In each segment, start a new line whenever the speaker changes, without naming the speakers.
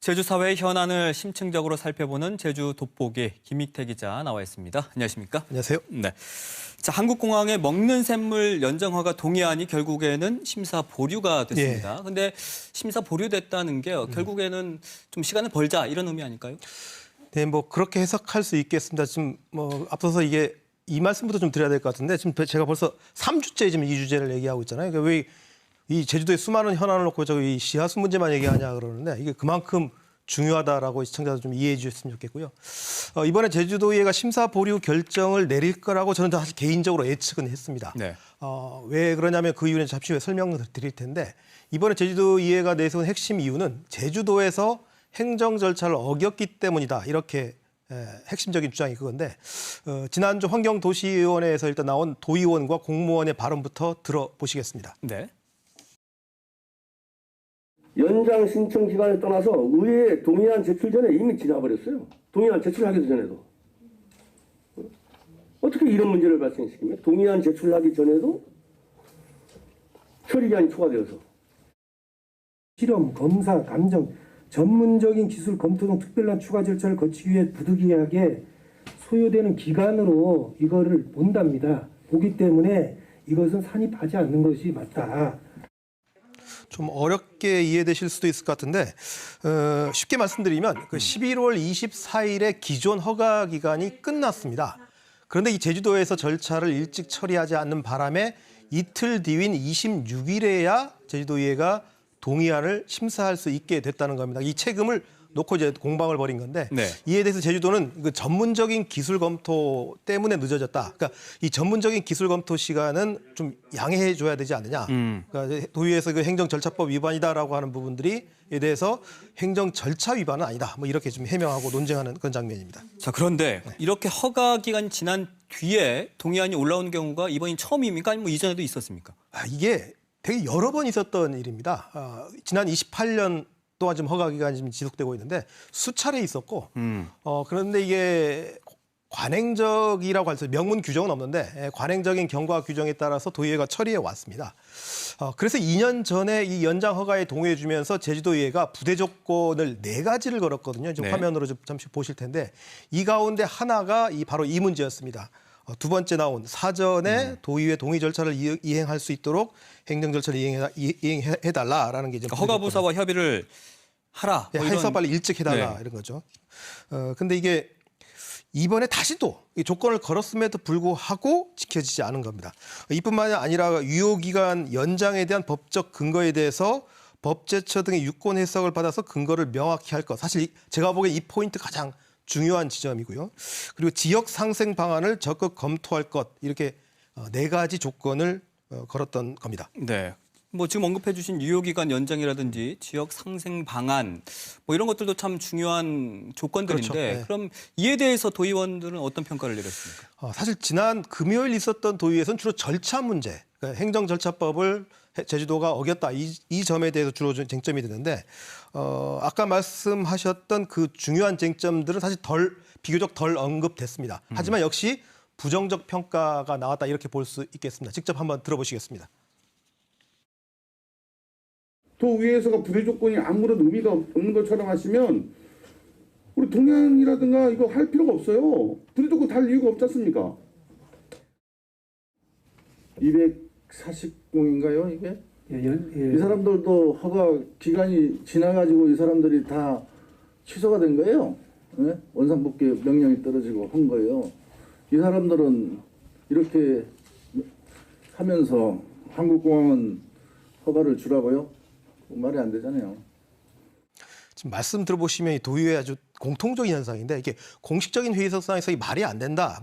제주 사회의 현안을 심층적으로 살펴보는 제주 돋보기 김익태 기자 나와 있습니다. 안녕하십니까?
안녕하세요.
네. 자, 한국공항의 먹는 샘물 연장허가 동의안이 결국에는 심사 보류가 됐습니다. 그런데 심사 보류됐다는 게 결국에는 좀 시간을 벌자 이런 의미 아닐까요?
네, 뭐 그렇게 해석할 수 있겠습니다. 지금 뭐 앞서서 이게 이 말씀부터 좀 드려야 될 것 같은데 지금 제가 벌써 3주째 지금 이 주제를 얘기하고 있잖아요. 그러니까 왜 이 제주도의 수많은 현안을 놓고 저이 시하수 문제만 얘기하냐 그러는데 이게 그만큼 중요하다라고 시청자들 좀 이해해 주셨으면 좋겠고요. 이번에 제주도의회가 심사 보류 결정을 내릴 거라고 저는 사실 개인적으로 예측은 했습니다.
네.
왜 그러냐면 그 이유는 잠시 후에 설명을 드릴 텐데 이번에 제주도의회가 내세운 핵심 이유는 제주도에서 행정 절차를 어겼기 때문이다. 이렇게 핵심적인 주장이 그건데 지난주 환경도시위원회에서 일단 나온 도의원과 공무원의 발언부터 들어보시겠습니다.
네.
연장 신청 기간을 떠나서 의회 동의안 제출 전에 이미 지나버렸어요. 동의안 제출하기도 전에도. 어떻게 이런 문제를 발생시킵니까? 동의안 제출하기 전에도 처리기한이 초과되어서.
실험, 검사, 감정, 전문적인 기술 검토 등 특별한 추가 절차를 거치기 위해 부득이하게 소요되는 기간으로 이거를 본답니다. 보기 때문에 이것은 산입하지 않는 것이 맞다.
좀 어렵게 이해되실 수도 있을 것 같은데 쉽게 말씀드리면 그 11월 24일에 기존 허가 기간이 끝났습니다. 그런데 이 제주도에서 절차를 일찍 처리하지 않는 바람에 이틀 뒤인 26일에야 제주도의회가 동의안을 심사할 수 있게 됐다는 겁니다. 이 책임을 놓고 이제 공방을 벌인 건데
네.
이에 대해서 제주도는 그 전문적인 기술 검토 때문에 늦어졌다. 그러니까 이 전문적인 기술 검토 시간은 좀 양해해 줘야 되지 않느냐. 그러니까 도의회에서 그 행정 절차법 위반이다라고 하는 부분들이에 대해서 행정 절차 위반은 아니다. 뭐 이렇게 좀 해명하고 논쟁하는 그런 장면입니다.
자, 그런데 이렇게 허가 기간이 지난 뒤에 동의안이 올라오는 경우가 이번이 처음입니까? 아니면 뭐 이전에도 있었습니까?
이게 되게 여러 번 있었던 일입니다. 지난 28년 동안 지금 허가 기간이 지금 지속되고 있는데 수차례 있었고 그런데 이게 관행적이라고 할 수 명문 규정은 없는데 관행적인 경과 규정에 따라서 도의회가 처리해 왔습니다. 그래서 2년 전에 이 연장 허가에 동의해 주면서 제주도의회가 부대 조건을 4가지를 걸었거든요. 지금
네.
화면으로 좀 잠시 보실 텐데 이 가운데 하나가 바로 이 문제였습니다. 두 번째 나온 사전에 도의회 동의 절차를 이행할 수 있도록 행정 절차를 이행해달라라는 게 이제
허가부서와 협의를 하라. 뭐
해서
이런...
빨리 일찍 해달라 이런 거죠. 근데 이게 이번에 다시 또 이 조건을 걸었음에도 불구하고 지켜지지 않은 겁니다. 이뿐만이 아니라 유효기간 연장에 대한 법적 근거에 대해서 법제처 등의 유권 해석을 받아서 근거를 명확히 할 것. 사실 제가 보기엔 이 포인트 가장 중요한 지점이고요. 그리고 지역 상생 방안을 적극 검토할 것. 이렇게 4가지 조건을 걸었던 겁니다.
네. 뭐 지금 언급해 주신 유효기간 연장이라든지 지역 상생 방안 뭐 이런 것들도 참 중요한 조건들인데
그렇죠. 네.
그럼 이에 대해서 도의원들은 어떤 평가를 내렸습니까?
사실 지난 금요일 있었던 도의회에서는 주로 절차 문제, 그러니까 행정절차법을 제주도가 어겼다 이 점에 대해서 주로 쟁점이 되는데 아까 말씀하셨던 그 중요한 쟁점들은 사실 비교적 덜 언급됐습니다. 하지만 역시 부정적 평가가 나왔다 이렇게 볼 수 있겠습니다. 직접 한번 들어보시겠습니다.
도의회에서가 부대 조건이 아무런 의미가 없는 것처럼 하시면 우리 동양이라든가 이거 할 필요가 없어요. 부대 조건 달 이유가 없지 않습니까? 240공인가요 이게? 이 사람들도 허가 기간이 지나가지고 이 사람들이 다 취소가 된 거예요. 네? 원상복귀 명령이 떨어지고 한 거예요. 이 사람들은 이렇게 하면서 한국공항은 허가를 주라고요? 말이 안 되잖아요.
지금 말씀 들어보시면 이 도의회 아주 공통적인 현상인데 이게 공식적인 회의석상에서 이 말이 안 된다.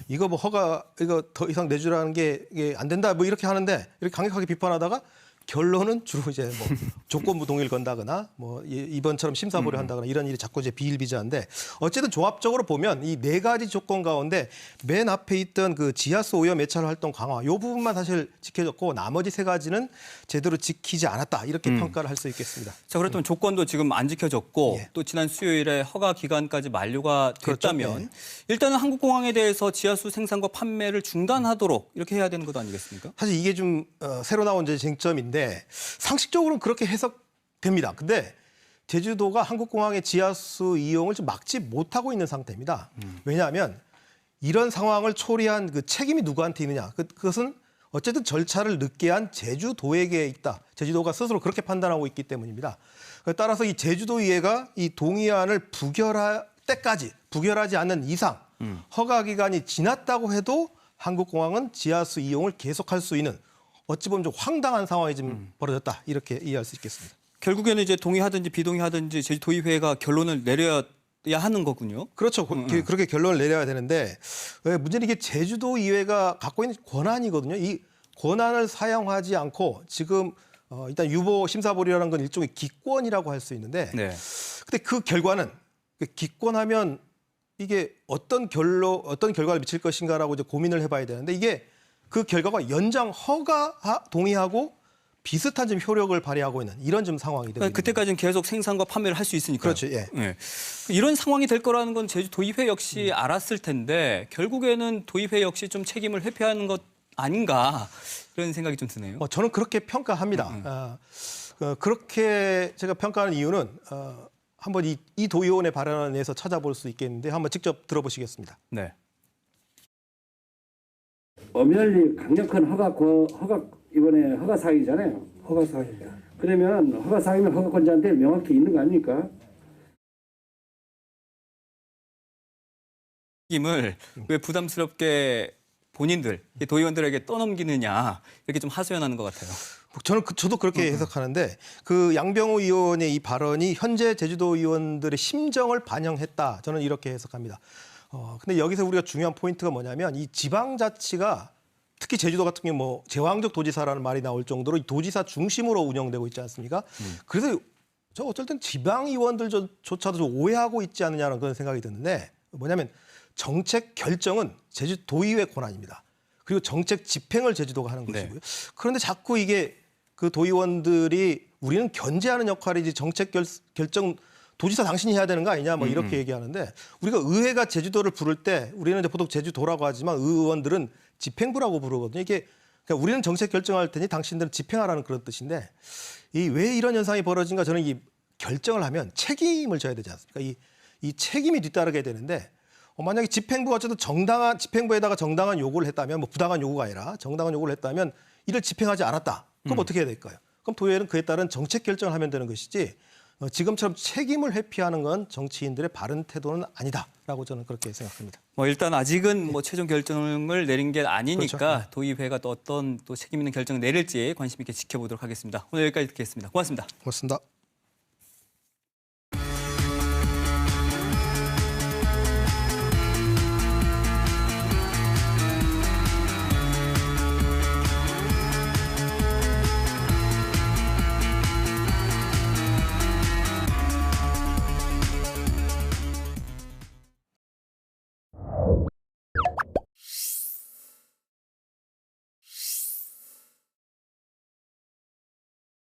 이거 허가 이거 더 이상 내주라는 게 이게 안 된다. 뭐 이렇게 하는데 이렇게 강력하게 비판하다가 결론은 주로 이제 뭐 조건부 동의를 건다거나 뭐 이번처럼 심사 보류 한다거나 이런 일이 자꾸 이제 비일비재한데 어쨌든 종합적으로 보면 이 4가지 조건 가운데 맨 앞에 있던 그 지하수 오염 매찰 활동 강화 이 부분만 사실 지켜졌고 나머지 3가지는 제대로 지키지 않았다 이렇게 평가를 할 수 있겠습니다.
자, 그렇다면 조건도 지금 안 지켜졌고 또 지난 수요일에 허가 기간까지 만료가 됐다면
그렇죠.
일단은 한국공항에 대해서 지하수 생산과 판매를 중단하도록 이렇게 해야 되는 것 아니겠습니까?
사실 이게 좀 새로 나온 이제 쟁점인데 상식적으로는 그렇게 해석됩니다. 근데 제주도가 한국공항의 지하수 이용을 좀 막지 못하고 있는 상태입니다. 왜냐하면 이런 상황을 초래한 그 책임이 누구한테 있느냐? 그것은 어쨌든 절차를 늦게 한 제주도에게 있다. 제주도가 스스로 그렇게 판단하고 있기 때문입니다. 따라서 이 제주도의회가 이 동의안을 부결할 때까지 부결하지 않는 이상 허가 기간이 지났다고 해도 한국공항은 지하수 이용을 계속할 수 있는 어찌 보면 좀 황당한 상황이 지금 벌어졌다. 이렇게 이해할 수 있겠습니다.
결국에는 이제 동의하든지 비동의하든지 제주도의회가 결론을 내려야 하는 거군요.
그렇죠. 그렇게 결론을 내려야 되는데 문제는 이게 제주도의회가 갖고 있는 권한이거든요. 이 권한을 사용하지 않고 지금 일단 유보 심사보류라는 건 일종의 기권이라고 할 수 있는데
네.
근데 그 결과는 기권하면 이게 어떤 결과를 미칠 것인가라고 이제 고민을 해봐야 되는데 이게 그 결과가 연장 허가 동의하고 비슷한 좀 효력을 발휘하고 있는 이런 좀 상황이 됩니다.
그때까지는 계속 생산과 판매를 할 수 있으니까.
그렇죠. 예.
네. 이런 상황이 될 거라는 건 제주도의회 역시 알았을 텐데 결국에는 도의회 역시 좀 책임을 회피하는 것 아닌가 이런 생각이 좀 드네요.
저는 그렇게 평가합니다. 그렇게 제가 평가하는 이유는 한번 이 도의원의 발언에 대해서 찾아볼 수 있겠는데 한번 직접 들어보시겠습니다.
네.
엄연히 강력한 허가 이번에 허가 사항이잖아요.
허가 사항입니다.
그러면 허가 사항이면 허가권자한테 명확히 있는 거 아닙니까?
책임을 왜 부담스럽게 본인들 도의원들에게 떠넘기느냐 이렇게 좀 하소연하는 것 같아요.
저도 그렇게 해석하는데 그 양병호 의원의 이 발언이 현재 제주도 의원들의 심정을 반영했다. 저는 이렇게 해석합니다. 근데 여기서 우리가 중요한 포인트가 뭐냐면 이 지방자치가 특히 제주도 같은 경우 뭐 제왕적 도지사라는 말이 나올 정도로 이 도지사 중심으로 운영되고 있지 않습니까? 그래서 저 어쩔 땐 지방의원들조차도 좀 오해하고 있지 않느냐는 그런 생각이 드는데 뭐냐면 정책 결정은 제주도의회 권한입니다. 그리고 정책 집행을 제주도가 하는 것이고요. 그런데 자꾸 이게 그 도의원들이 우리는 견제하는 역할이지 정책 결정 도지사 당신이 해야 되는 거 아니냐 뭐 이렇게 얘기하는데 우리가 의회가 제주도를 부를 때 우리는 이제 보통 제주도라고 하지만 의원들은 집행부라고 부르거든요. 이게 그러니까 우리는 정책 결정할 테니 당신들은 집행하라는 그런 뜻인데 왜 이런 현상이 벌어진가 저는 이 결정을 하면 책임을 져야 되지 않습니까? 이 책임이 뒤따르게 되는데 만약에 집행부가 어쨌든 집행부에다가 정당한 요구를 했다면 뭐 부당한 요구가 아니라 정당한 요구를 했다면 이를 집행하지 않았다. 그럼 어떻게 해야 될까요? 그럼 도의회는 그에 따른 정책 결정을 하면 되는 것이지 지금처럼 책임을 회피하는 건 정치인들의 바른 태도는 아니다라고 저는 그렇게 생각합니다.
일단 아직은 최종 결정을 내린 게 아니니까
그렇죠.
도의회가 또 어떤 또 책임 있는 결정을 내릴지 관심 있게 지켜보도록 하겠습니다. 오늘 여기까지 듣겠습니다. 고맙습니다.
고맙습니다.